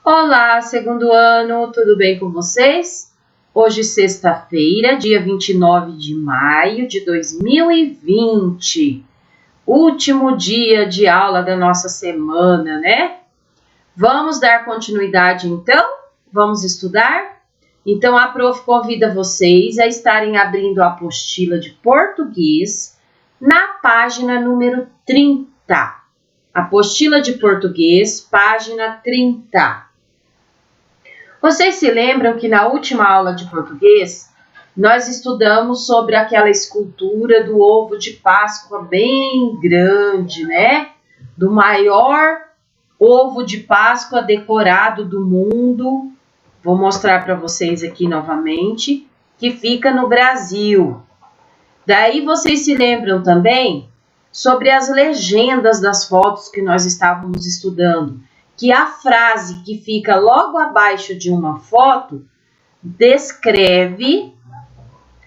Olá, segundo ano, tudo bem com vocês? Hoje, sexta-feira, dia 29 de maio de 2020, último dia de aula da nossa semana, né? Vamos dar continuidade, então? Vamos estudar? Então, a prof convida vocês a estarem abrindo a apostila de português na página número 30. Apostila de português, página 30. Vocês se lembram que na última aula de português, nós estudamos sobre aquela escultura do ovo de Páscoa bem grande, né? Do maior ovo de Páscoa decorado do mundo. Vou mostrar para vocês aqui novamente, que fica no Brasil. Daí vocês se lembram também sobre as legendas das fotos que nós estávamos estudando, que a frase que fica logo abaixo de uma foto descreve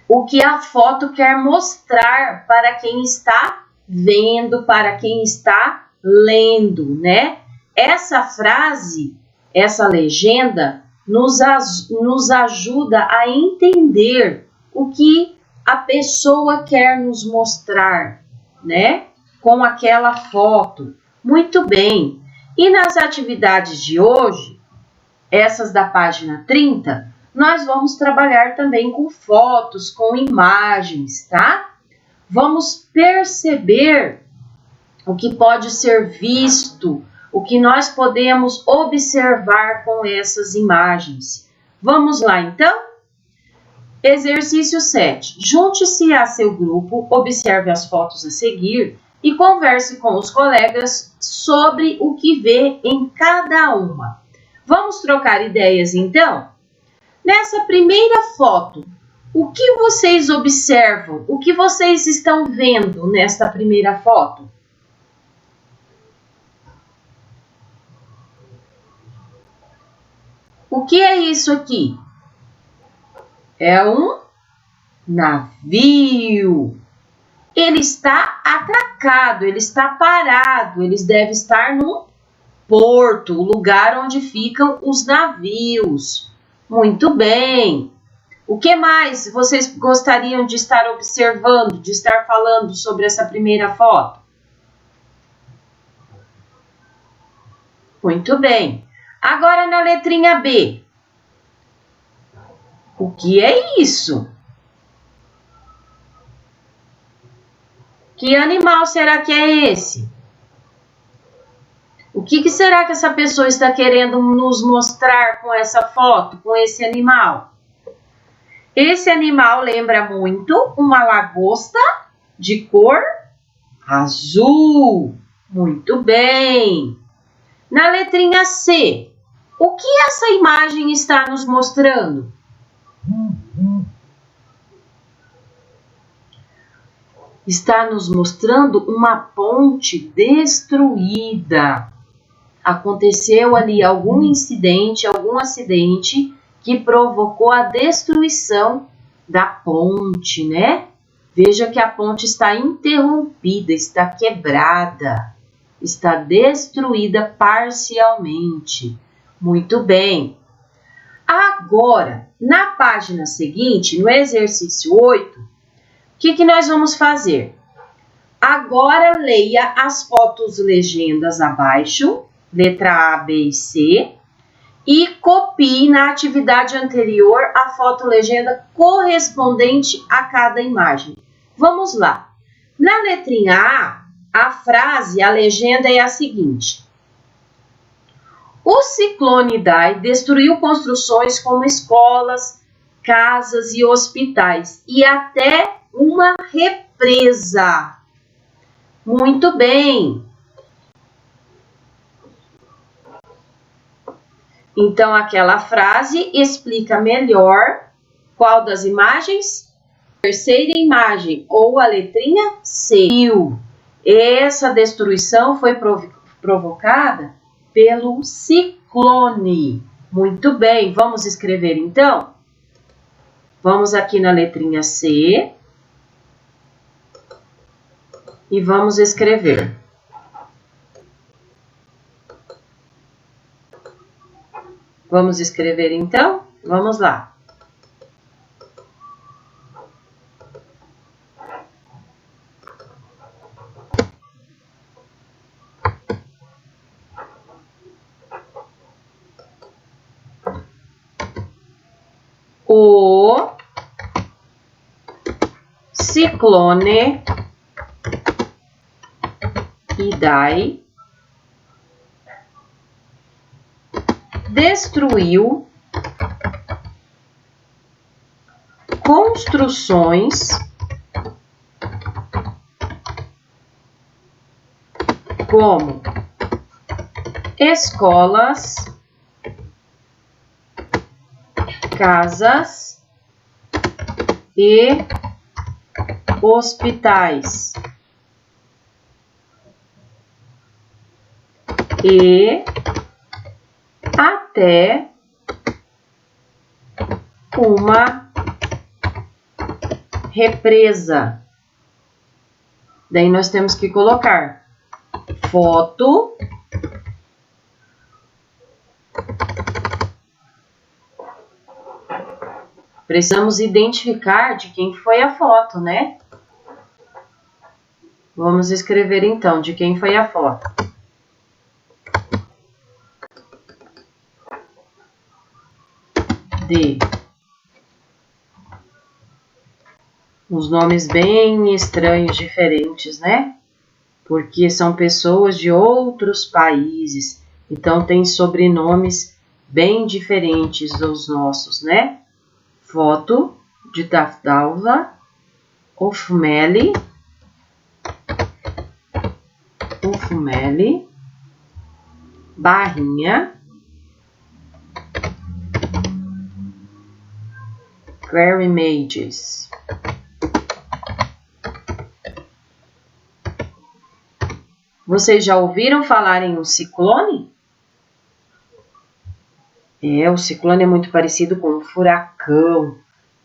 o que a foto quer mostrar para quem está vendo, para quem está lendo, né? Essa frase, essa legenda, nos ajuda a entender o que a pessoa quer nos mostrar, né? Com aquela foto. Muito bem. E nas atividades de hoje, essas da página 30, nós vamos trabalhar também com fotos, com imagens, tá? Vamos perceber o que pode ser visto, o que nós podemos observar com essas imagens. Vamos lá, então? Exercício 7. Junte-se a seu grupo, observe as fotos a seguir e converse com os colegas sobre o que vê em cada uma. Vamos trocar ideias, então? Nessa primeira foto, o que vocês observam? O que vocês estão vendo nesta primeira foto? O que é isso aqui? É um navio. Ele está atracado, ele está parado, ele deve estar num porto, o lugar onde ficam os navios. Muito bem. O que mais vocês gostariam de estar observando, de estar falando sobre essa primeira foto? Muito bem. Agora na letrinha B. O que é isso? Que animal será que é esse? O que será que essa pessoa está querendo nos mostrar com essa foto, com esse animal? Esse animal lembra muito uma lagosta de cor azul. Muito bem. Na letrinha C, o que essa imagem está nos mostrando? Está nos mostrando uma ponte destruída. Aconteceu ali algum incidente, algum acidente que provocou a destruição da ponte, né? Veja que a ponte está interrompida, está quebrada, está destruída parcialmente. Muito bem. Agora, na página seguinte, no exercício 8, o que nós vamos fazer? Agora leia as fotos legendas abaixo, letra A, B e C, e copie na atividade anterior a foto legenda correspondente a cada imagem. Vamos lá. Na letrinha A, a frase, a legenda é a seguinte. O ciclone Idai destruiu construções como escolas, casas e hospitais e até uma represa. Muito bem. Então, aquela frase explica melhor qual das imagens? Terceira imagem, ou a letrinha C. Essa destruição foi provocada pelo ciclone. Muito bem, vamos escrever então? Vamos aqui na letrinha C. E vamos escrever. Vamos escrever então? Vamos lá. O ciclone Idai destruiu construções como escolas, casas e hospitais e até uma represa. Daí nós temos que colocar foto precisamos identificar de quem foi a foto, né? Vamos escrever então de quem foi a foto. De uns nomes bem estranhos, diferentes, né? Porque são pessoas de outros países, então tem sobrenomes bem diferentes dos nossos, né? Foto de Dalva, Ofumeli, Barrinha, Clary Mages. Vocês já ouviram falar em um ciclone? O ciclone é muito parecido com um furacão,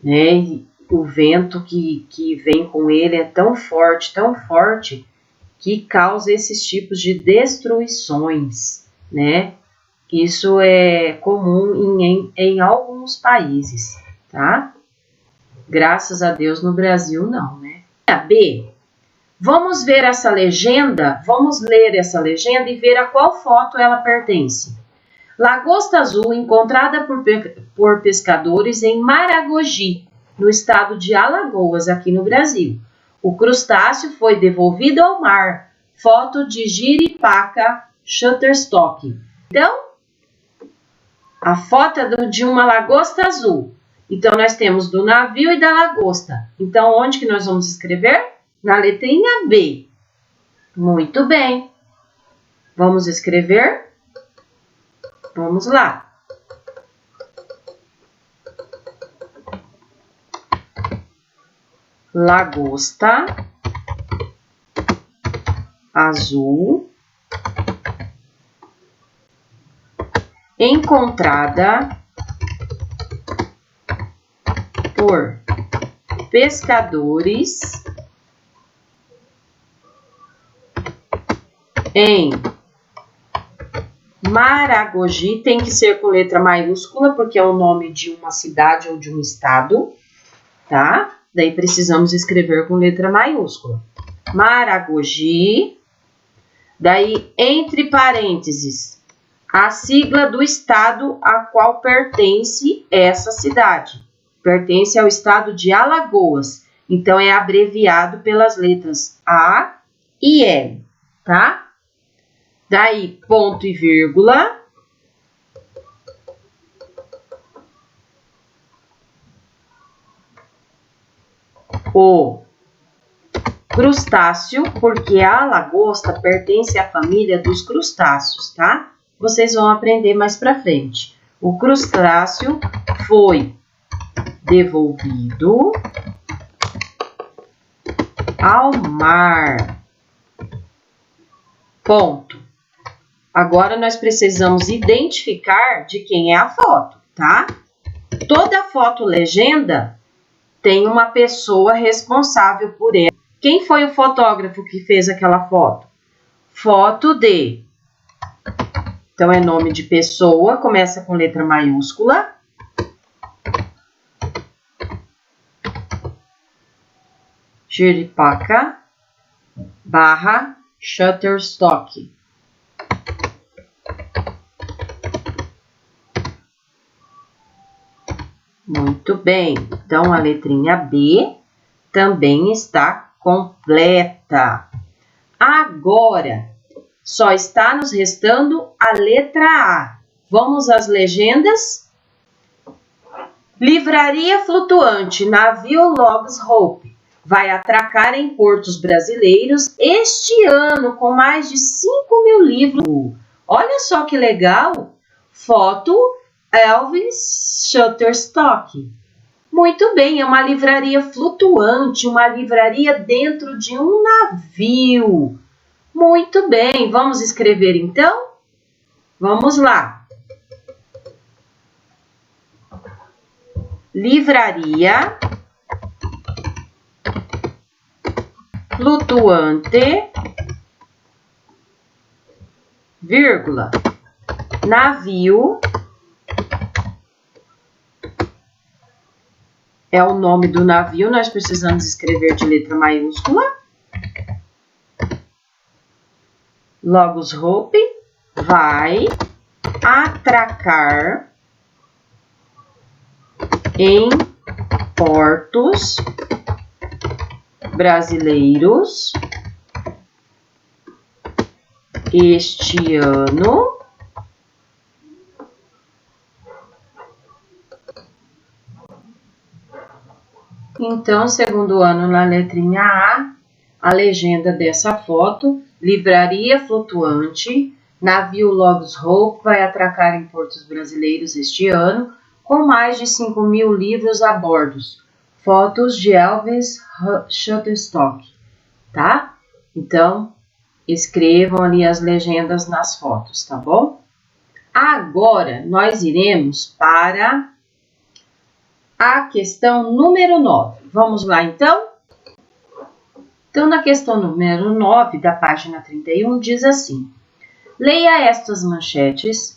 né? E o vento que vem com ele é tão forte, que causa esses tipos de destruições, né? Isso é comum em alguns países, tá? Graças a Deus no Brasil não, né? B. Vamos ver essa legenda, vamos ler essa legenda e ver a qual foto ela pertence. Lagosta azul encontrada por pescadores em Maragogi, no estado de Alagoas, aqui no Brasil. O crustáceo foi devolvido ao mar. Foto de Jiripaca Shutterstock. Então, a foto é de uma lagosta azul. Então, nós temos do navio e da lagosta. Então, onde que nós vamos escrever? Na letrinha B. Muito bem. Vamos escrever? Vamos lá. Lagosta azul encontrada por pescadores em Maragogi, tem que ser com letra maiúscula, porque é o nome de uma cidade ou de um estado, tá? Daí precisamos escrever com letra maiúscula. Maragogi, daí entre parênteses, a sigla do estado a qual pertence essa cidade. Pertence ao estado de Alagoas, então é abreviado pelas letras A e L, tá? Daí, ponto e vírgula. O crustáceo, porque a lagosta pertence à família dos crustáceos, tá? Vocês vão aprender mais pra frente. O crustáceo foi devolvido ao mar. Ponto. Agora, nós precisamos identificar de quem é a foto, tá? Toda foto legenda tem uma pessoa responsável por ela. Quem foi o fotógrafo que fez aquela foto? Foto de Então, é nome de pessoa, começa com letra maiúscula. Jeripaca / Shutterstock. Muito bem. Então, a letrinha B também está completa. Agora, só está nos restando a letra A. Vamos às legendas? Livraria flutuante, navio Logs Hope, vai atracar em portos brasileiros este ano com mais de 5.000 livros. Olha só que legal! Foto Elvis Shutterstock. Muito bem, é uma livraria flutuante, uma livraria dentro de um navio. Muito bem, vamos escrever então? Vamos lá. Livraria flutuante, vírgula, navio, é o nome do navio, nós precisamos escrever de letra maiúscula. Logos Hope vai atracar em portos brasileiros este ano Então, segundo ano, na letrinha A legenda dessa foto: livraria flutuante, navio Logos Hope vai atracar em portos brasileiros este ano, com mais de 5.000 livros a bordo. Fotos de Elvis Shutterstock, tá? Então, escrevam ali as legendas nas fotos, tá bom? Agora, nós iremos para a questão número 9. Vamos lá, então? Então, na questão número 9, da página 31, diz assim: leia estas manchetes.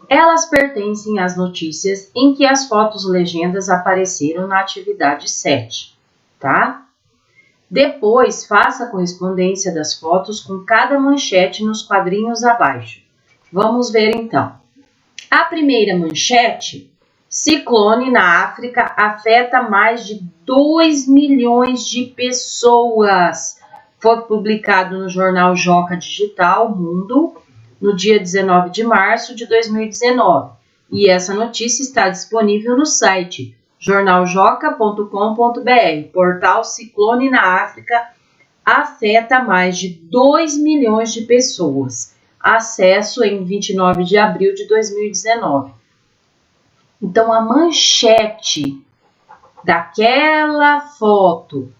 Elas pertencem às notícias em que as fotos legendas apareceram na atividade 7, tá? Depois, faça a correspondência das fotos com cada manchete nos quadrinhos abaixo. Vamos ver, então. A primeira manchete: ciclone na África afeta mais de 2 milhões de pessoas. Foi publicado no jornal Joca Digital Mundo no dia 19 de março de 2019. E essa notícia está disponível no site jornaljoca.com.br. Portal Ciclone na África afeta mais de 2 milhões de pessoas. Acesso em 29 de abril de 2019. Então, a manchete daquela foto,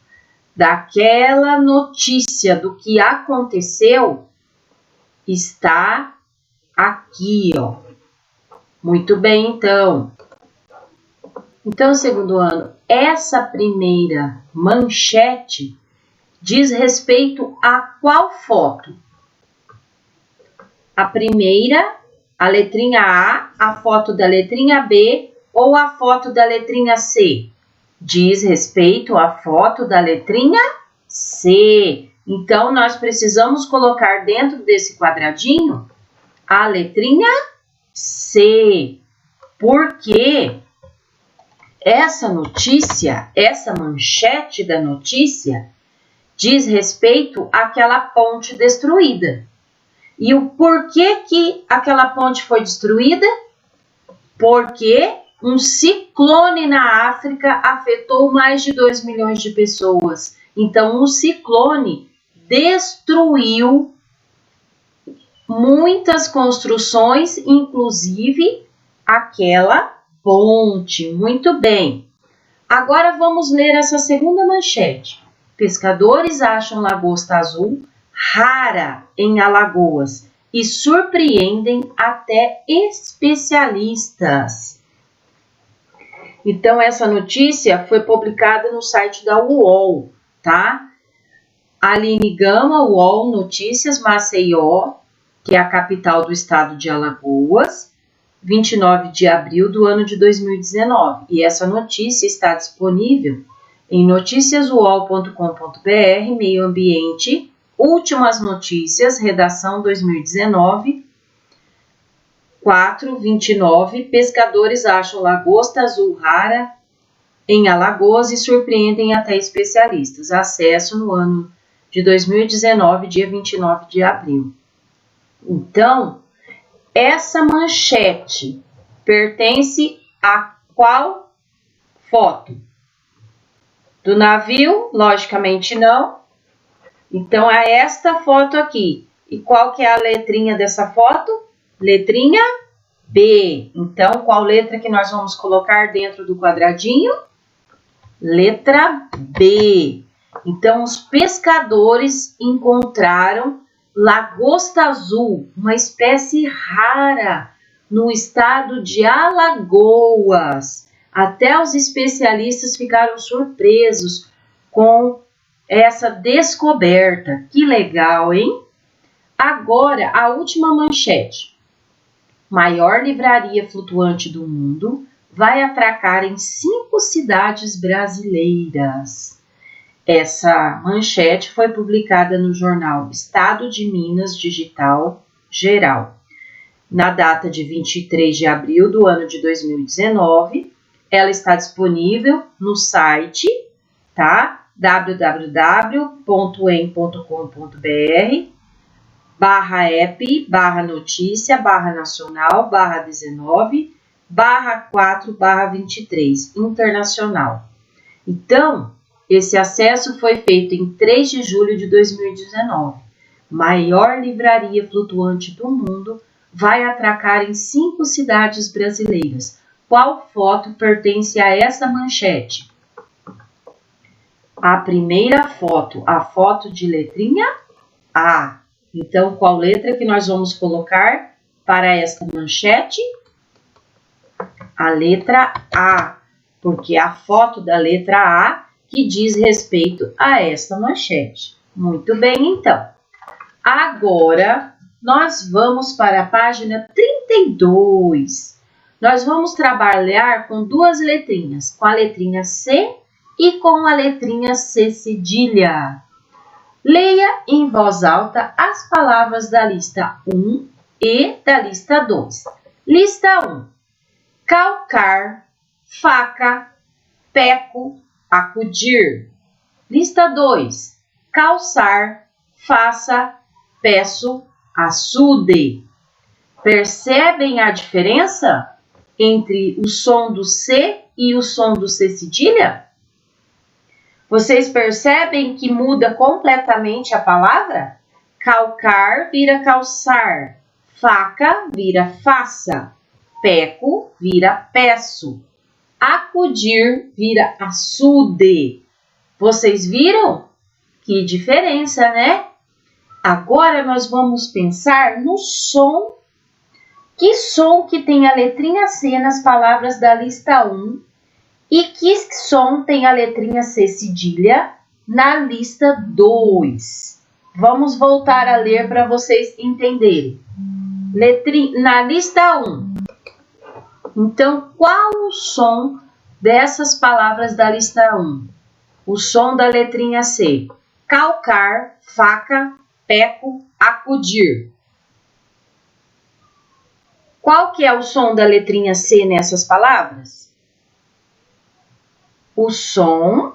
daquela notícia do que aconteceu, está aqui, ó. Muito bem, então. Então, segundo ano, essa primeira manchete diz respeito a qual foto? A primeira, a letrinha A, foto da letrinha B ou a foto da letrinha C? Diz respeito à foto da letrinha C. Então, nós precisamos colocar dentro desse quadradinho a letrinha C. Porque essa notícia, essa manchete da notícia, diz respeito àquela ponte destruída. E o porquê que aquela ponte foi destruída? Porque um ciclone na África afetou mais de 2 milhões de pessoas. Então, um ciclone destruiu muitas construções, inclusive aquela ponte. Muito bem. Agora vamos ler essa segunda manchete. Pescadores acham lagosta azul rara em Alagoas e surpreendem até especialistas. Então, essa notícia foi publicada no site da UOL, tá? Aline Gama, UOL Notícias, Maceió, que é a capital do estado de Alagoas, 29 de abril do ano de 2019. E essa notícia está disponível em noticiasuol.com.br, meio ambiente, últimas notícias, redação 2019, 4/29, pescadores acham lagosta azul rara em Alagoas e surpreendem até especialistas. Acesso no ano de 2019, dia 29 de abril. Então, essa manchete pertence a qual foto? Do navio? Logicamente não. Então, é esta foto aqui. E qual que é a letrinha dessa foto? Letrinha B. Então, qual letra que nós vamos colocar dentro do quadradinho? Letra B. Então, os pescadores encontraram lagosta azul, uma espécie rara, no estado de Alagoas. Até os especialistas ficaram surpresos com essa descoberta. Que legal, hein? Agora, a última manchete. Maior livraria flutuante do mundo vai atracar em 5 cidades brasileiras. Essa manchete foi publicada no jornal Estado de Minas Digital Geral, na data de 23 de abril do ano de 2019. Ela está disponível no site, tá? www.em.com.br/app/nacional/19/4/23 internacional. Então, esse acesso foi feito em 3 de julho de 2019. Maior livraria flutuante do mundo vai atracar em 5 cidades brasileiras. Qual foto pertence a essa manchete? A primeira foto, a foto de letrinha A. Então, qual letra que nós vamos colocar para esta manchete? A letra A, porque é a foto da letra A que diz respeito a esta manchete. Muito bem, então. Agora, nós vamos para a página 32. Nós vamos trabalhar com 2 letrinhas, com a letrinha C e com a letrinha C cedilha. Leia em voz alta as palavras da lista 1 e da lista 2. Lista 1. Calcar, faca, peco, acudir. Lista 2. Calçar, faça, peço, açude. Percebem a diferença entre o som do C e o som do C cedilha? Vocês percebem que muda completamente a palavra? Calcar vira calçar, faca vira faça, peco vira peço, acudir vira açude. Vocês viram? Que diferença, né? Agora nós vamos pensar no som. Que som que tem a letrinha C nas palavras da lista 1 e que som tem a letrinha C cedilha na lista 2. Vamos voltar a ler para vocês entenderem. Na lista 1. Então, qual o som dessas palavras da lista 1? O som da letrinha C. Calcar, faca, peco, acudir. Qual que é o som da letrinha C nessas palavras? O som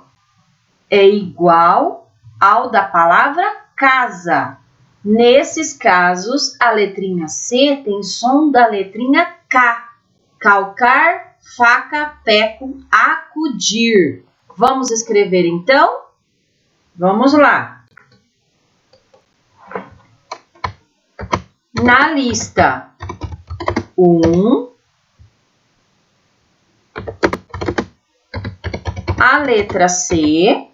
é igual ao da palavra casa. Nesses casos, a letrinha C tem som da letrinha K. Calcar, faca, peco, acudir. Vamos escrever então? Vamos lá. Na lista 1, a letra C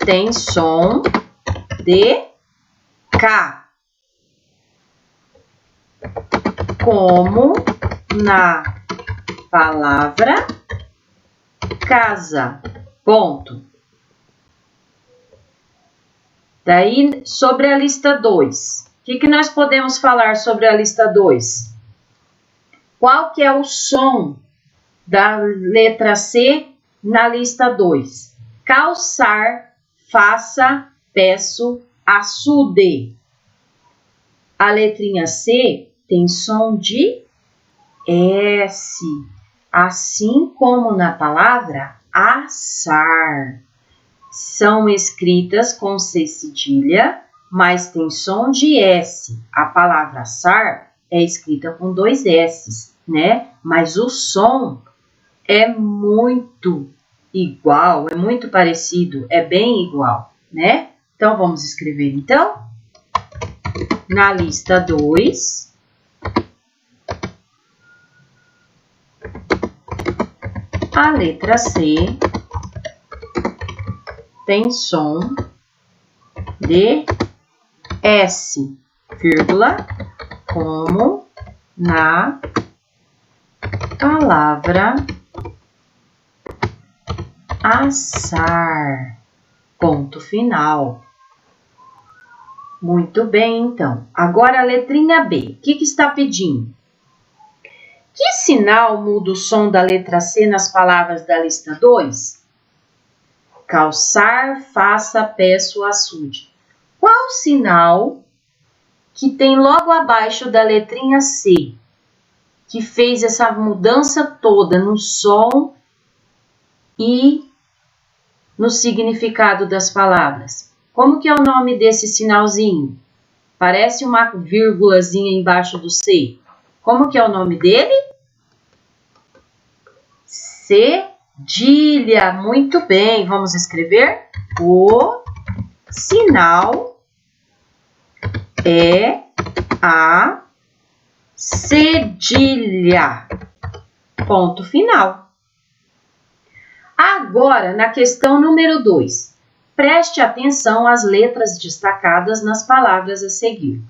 tem som de K, como na palavra casa. Ponto. Daí, sobre a lista 2. que nós podemos falar sobre a lista 2? Qual que é o som da letra C na lista 2? Calçar, faça, peço, açude. A letrinha C tem som de S, assim como na palavra assar. São escritas com C cedilha, mas tem som de S. A palavra assar é escrita com 2 S's, né? Mas o som é muito igual, é muito parecido, é bem igual, né? Então, vamos escrever, então, na lista 2, a letra C tem som de S, vírgula, como na palavra assar. Ponto final. Muito bem, então. Agora a letrinha B. O que está pedindo? Que sinal muda o som da letra C nas palavras da lista 2? Calçar, faça, peço, açude. Qual sinal que tem logo abaixo da letrinha C, que fez essa mudança toda no som e no significado das palavras? Como que é o nome desse sinalzinho? Parece uma vírgulazinha embaixo do C. Como que é o nome dele? Cedilha. Muito bem. Vamos escrever? O sinal é a cedilha. Ponto final. Agora, na questão número 2. Preste atenção às letras destacadas nas palavras a seguir.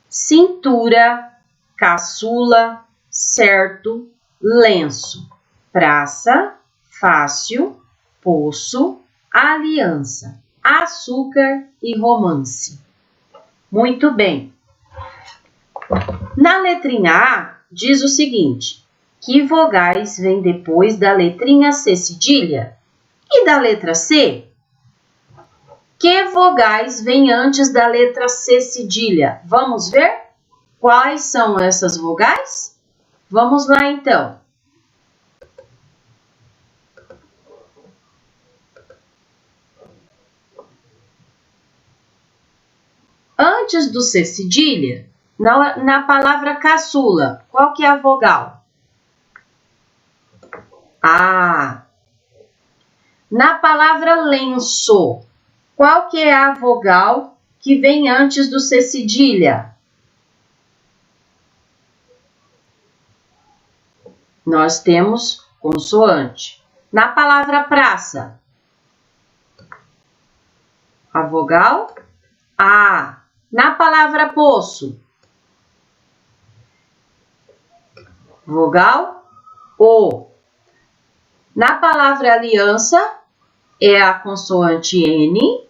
Cintura, caçula, certo, lenço, praça, fácil, poço, aliança, açúcar e romance. Muito bem. Na letrinha A, diz o seguinte: que vogais vêm depois da letrinha C cedilha? E da letra C? Que vogais vêm antes da letra C cedilha? Vamos ver quais são essas vogais? Vamos lá, então. Antes do C cedilha, na palavra caçula, qual que é a vogal? A. Na palavra lenço, qual que é a vogal que vem antes do C cedilha? Nós temos consoante. Na palavra praça, a vogal A. Na palavra poço, vogal O. Na palavra aliança, é a consoante N.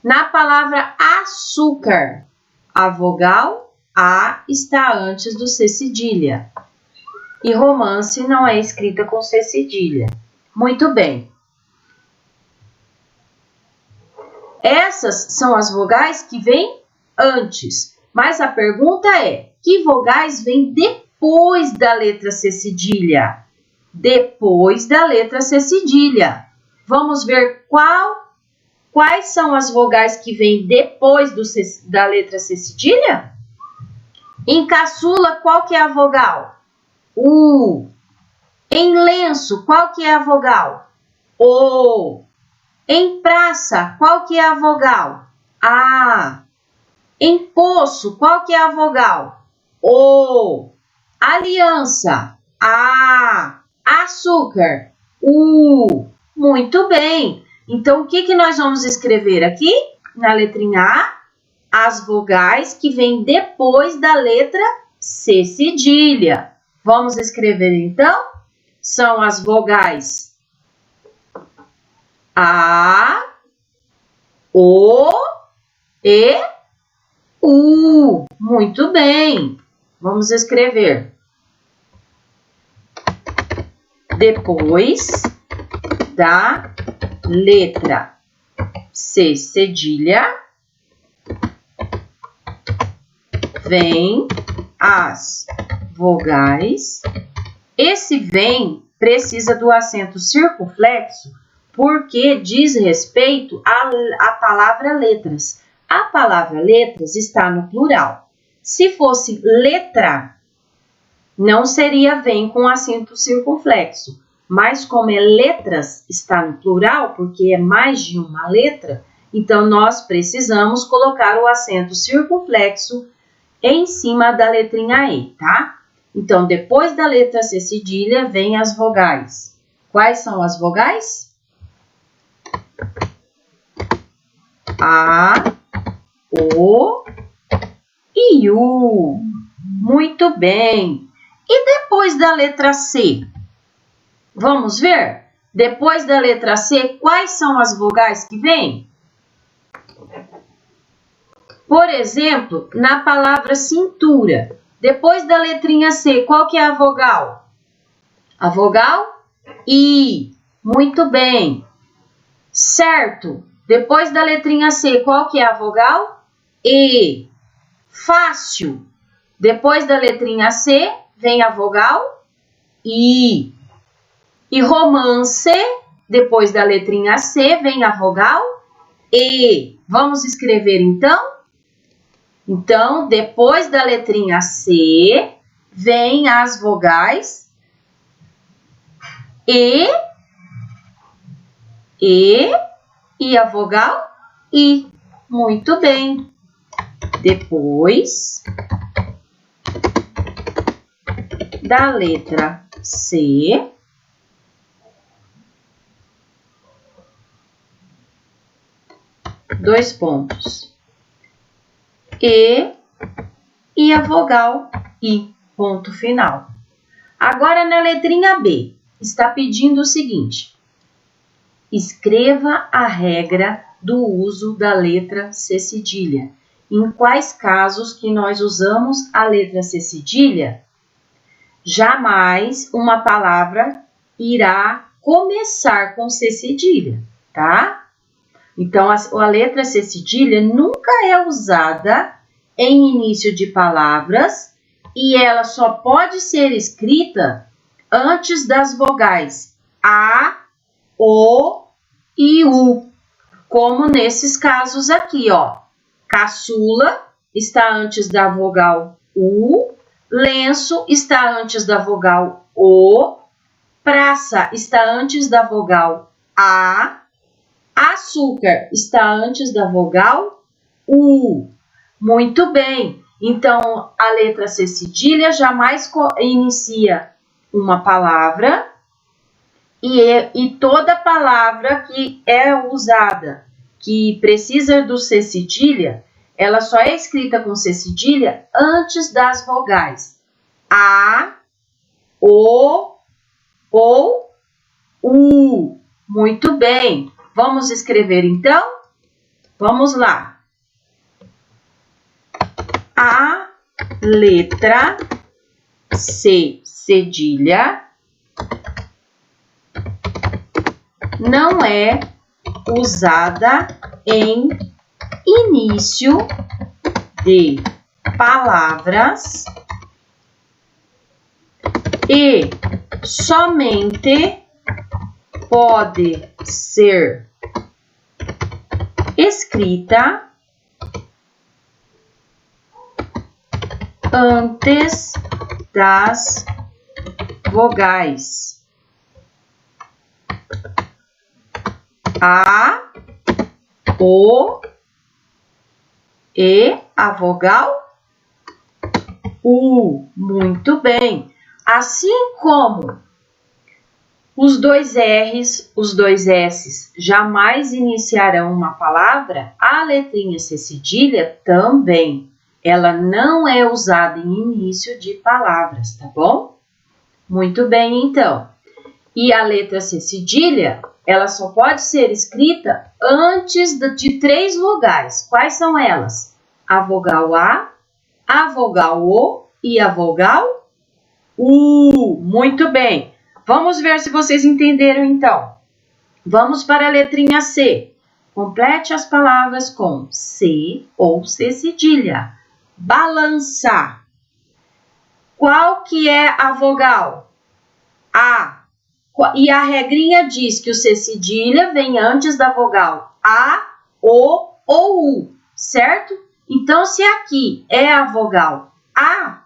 Na palavra açúcar, a vogal A está antes do C cedilha. E romance não é escrita com C cedilha. Muito bem. Essas são as vogais que vêm antes. Mas a pergunta é: que vogais vêm depois da letra C cedilha? Depois da letra C cedilha. Vamos ver quais são as vogais que vêm depois da letra C cedilha? Em caçula, qual que é a vogal? U. Em lenço, qual que é a vogal? O. Em praça, qual que é a vogal? A. Em poço, qual que é a vogal? O. Aliança, A. Açúcar, U. Muito bem. Então, o que nós vamos escrever aqui? Na letrinha A, as vogais que vêm depois da letra C cedilha. Vamos escrever, então? São as vogais A, O e U. Muito bem. Vamos escrever. Depois da letra C cedilha, vem as vogais. Esse vem precisa do acento circunflexo porque diz respeito à palavra letras. A palavra letras está no plural. Se fosse letra, não seria vem com acento circunflexo. Mas como é letras, está no plural, porque é mais de uma letra, então nós precisamos colocar o acento circunflexo em cima da letrinha E, tá? Então, depois da letra C cedilha, vem as vogais. Quais são as vogais? A, O e U. Muito bem. E depois da letra C? Vamos ver? Depois da letra C, quais são as vogais que vêm? Por exemplo, na palavra cintura, depois da letrinha C, qual que é a vogal? A vogal I. Muito bem. Certo. Depois da letrinha C, qual que é a vogal? E. Fácil. Depois da letrinha C, vem a vogal I. E romance, depois da letrinha C, vem a vogal E. Vamos escrever então? Então, depois da letrinha C, vem as vogais E e a vogal I. Muito bem. Depois da letra C, dois pontos. E a vogal I. Ponto final. Agora, na letrinha B, está pedindo o seguinte. Escreva a regra do uso da letra C cedilha. Em quais casos que nós usamos a letra C cedilha? Jamais uma palavra irá começar com C cedilha, tá? Então, a letra C cedilha nunca é usada em início de palavras e ela só pode ser escrita antes das vogais A, O e U, como nesses casos aqui, ó. Caçula está antes da vogal U, lenço está antes da vogal O, praça está antes da vogal A, açúcar está antes da vogal U. Muito bem. Então, a letra C cedilha jamais inicia uma palavra e toda palavra que é usada, que precisa do C cedilha, ela só é escrita com C cedilha antes das vogais A, O ou U. Muito bem. Vamos escrever então? Vamos lá. A letra C cedilha não é usada em início de palavras e somente pode ser escrita antes das vogais A, O e a vogal U. Muito bem. Assim como os dois R's, os dois S's jamais iniciarão uma palavra, a letrinha C cedilha também. Ela não é usada em início de palavras, tá bom? Muito bem, então. E a letra C cedilha, ela só pode ser escrita antes de três vogais. Quais são elas? a vogal A vogal O e a vogal U. Muito bem. Vamos ver se vocês entenderam então. Vamos para a letrinha C. Complete as palavras com C ou C cedilha. Balança. Qual que é a vogal? A. E a regrinha diz que o C cedilha vem antes da vogal A, O ou U, certo? Então, se aqui é a vogal A,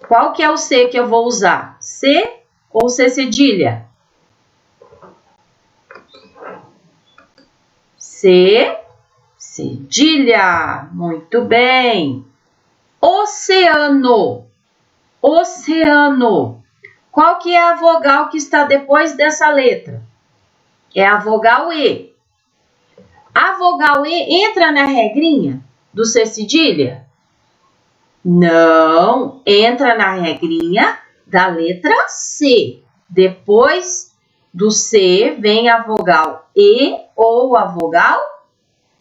qual que é o C que eu vou usar? C ou C cedilha? C cedilha. Muito bem. Oceano. Oceano. Qual que é a vogal que está depois dessa letra? É a vogal E. A vogal E entra na regrinha do C cedilha? Não, entra na regrinha da letra C. Depois do C vem a vogal E ou a vogal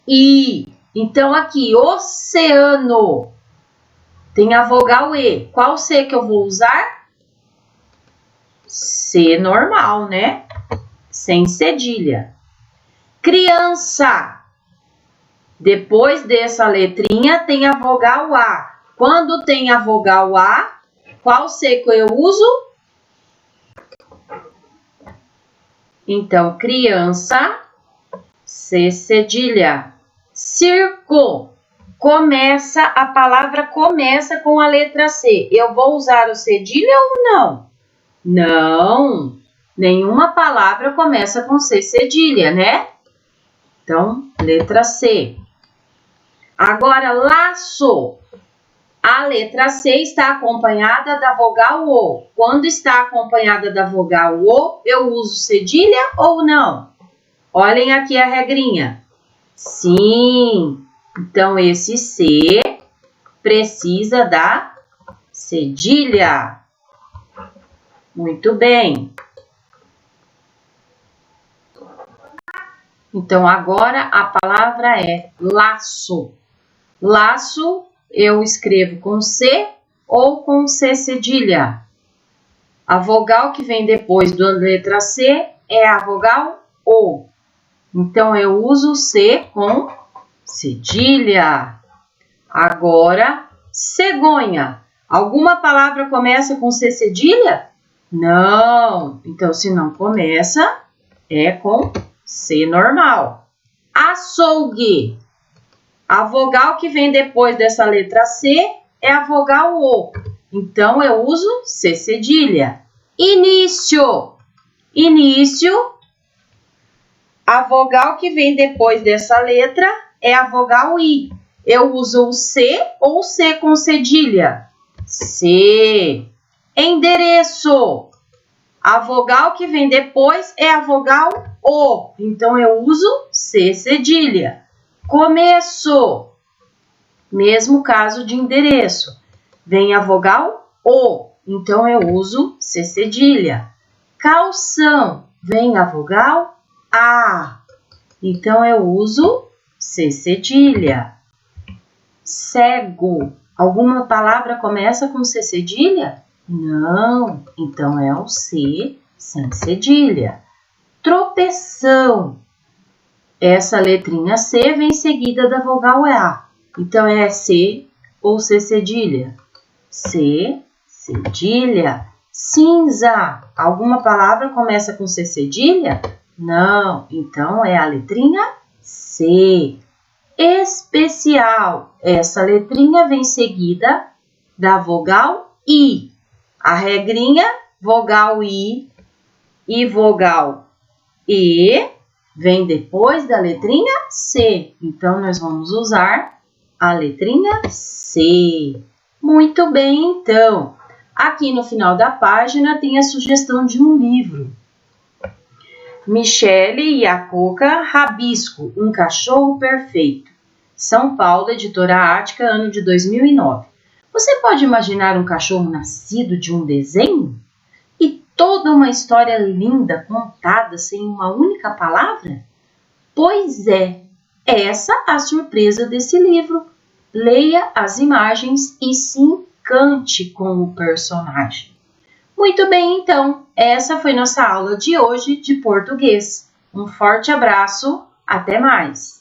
I. Então, aqui, oceano. Tem a vogal E. Qual C que eu vou usar? C normal, né? Sem cedilha. Criança. Depois dessa letrinha tem a vogal A. Quando tem a vogal A, qual C que eu uso? Então, criança, C cedilha. Circo. Começa, a palavra começa com a letra C. Eu vou usar o cedilha ou não? Não. Nenhuma palavra começa com C cedilha, né? Então, letra C. Agora, laço. A letra C está acompanhada da vogal O. Quando está acompanhada da vogal O, eu uso cedilha ou não? Olhem aqui a regrinha. Sim. Então, esse C precisa da cedilha. Muito bem. Então, agora a palavra é laço. Laço eu escrevo com C ou com C cedilha. A vogal que vem depois da letra C é a vogal O. Então, eu uso C com cedilha. Agora, cegonha. Alguma palavra começa com C cedilha? Não. Então, se não começa, é com C normal. Açougue. A vogal que vem depois dessa letra C é a vogal O. Então, eu uso C cedilha. Início. Início. A vogal que vem depois dessa letra é a vogal I. Eu uso o C ou C com cedilha? C. Endereço. A vogal que vem depois é a vogal O. Então, eu uso C cedilha. Começo. Mesmo caso de endereço. Vem a vogal O. Então, eu uso C cedilha. Calção. Vem a vogal A. Então, eu uso C cedilha. Cego. Alguma palavra começa com C cedilha? Não. Então, é o C sem cedilha. Tropeção. Essa letrinha C vem seguida da vogal A. Então, é C ou C cedilha? C, cedilha. Cinza. Alguma palavra começa com C cedilha? Não. Então, é a letrinha C. Especial. Essa letrinha vem seguida da vogal I. A regrinha, vogal I e vogal E vem depois da letrinha C. Então, nós vamos usar a letrinha C. Muito bem, então. Aqui no final da página tem a sugestão de um livro. Michele e a Coca, Rabisco, um cachorro perfeito. São Paulo, editora Ática, ano de 2009. Você pode imaginar um cachorro nascido de um desenho? E toda uma história linda contada sem uma única palavra? Pois é, essa a surpresa desse livro. Leia as imagens e se encante com o personagem. Muito bem, então, essa foi nossa aula de hoje de português. Um forte abraço, até mais!